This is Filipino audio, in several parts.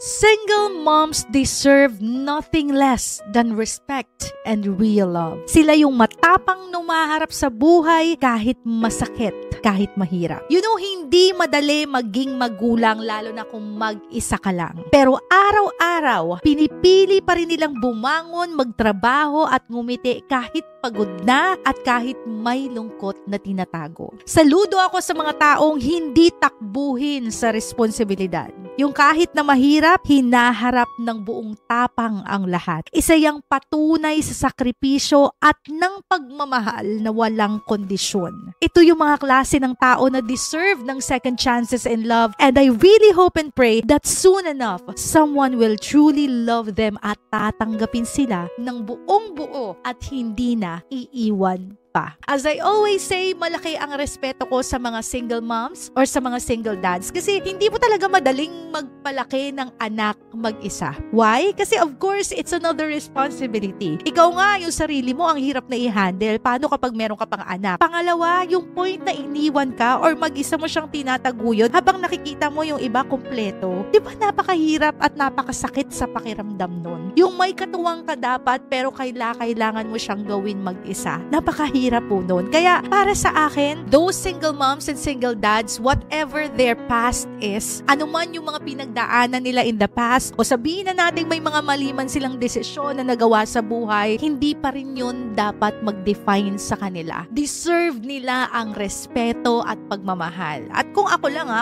Single moms deserve nothing less than respect and real love. Sila yung matapang numaharap sa buhay kahit masakit, kahit mahirap. Hindi madali maging magulang lalo na kung mag-isa ka lang. Pero araw-araw, pinipili pa rin nilang bumangon, magtrabaho at ngumiti kahit pagod na at kahit may lungkot na tinatago. Saludo ako sa mga taong hindi takbuhin sa responsibilidad. Yung kahit na mahirap, hinaharap ng buong tapang ang lahat. Isa yang patunay sa sakripisyo at ng pagmamahal na walang kondisyon. Ito yung mga klase ng tao na deserve ng second chances in love, and I really hope and pray that soon enough, someone will truly love them at tatanggapin sila ng buong buo at hindi na iiwan pa. As I always say, malaki ang respeto ko sa mga single moms or sa mga single dads kasi hindi mo talaga madaling magpalaki ng anak mag-isa. Why? Kasi of course, it's another responsibility. Ikaw nga, yung sarili mo ang hirap na i-handle. Paano kapag meron ka pang anak? Pangalawa, yung point na iniwan ka or mag-isa mo siyang tinataguyod habang nakikita mo yung iba kompleto. Di ba napakahirap at napakasakit sa pakiramdam nun? Yung may katuwang ka dapat pero kailangan mo siyang gawin mag-isa. Napakahirap po nun. Kaya para sa akin, those single moms and single dads, whatever their past is, anuman yung mga pinagdaanan nila in the past, o sabihin na natin may mga maliman silang desisyon na nagawa sa buhay, hindi pa rin yun dapat mag-define sa kanila. Deserve nila ang respeto at pagmamahal. At kung ako lang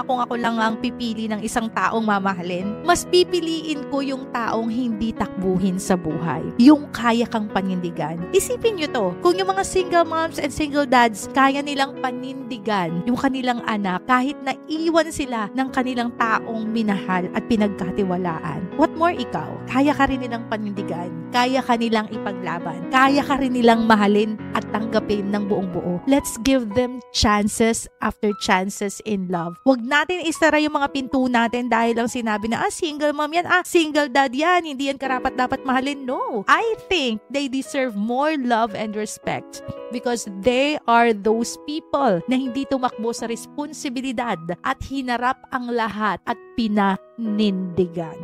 ang pipili ng isang taong mamahalin, mas pipiliin ko yung taong hindi takbuhin sa buhay. Yung kaya kang panindigan. Isipin nyo to, kung yung mga single moms and single dads, kaya nilang panindigan yung kanilang anak kahit na iwan sila ng kanilang taong minahal at pinagkatiwalaan. What more ikaw? Kaya ka rin nilang panindigan, kaya ka nilang ipaglaban, kaya ka rin nilang mahalin at tanggapin ng buong buo. Let's give them chances after chances in love. Huwag natin isara yung mga pinto natin dahil lang sinabi na, single mom yan, single dad yan, hindi yan karapat dapat mahalin. No. I think they deserve more love and respect because they are those people na hindi tumakbo sa responsibilidad at hinarap ang lahat at pinanindigan.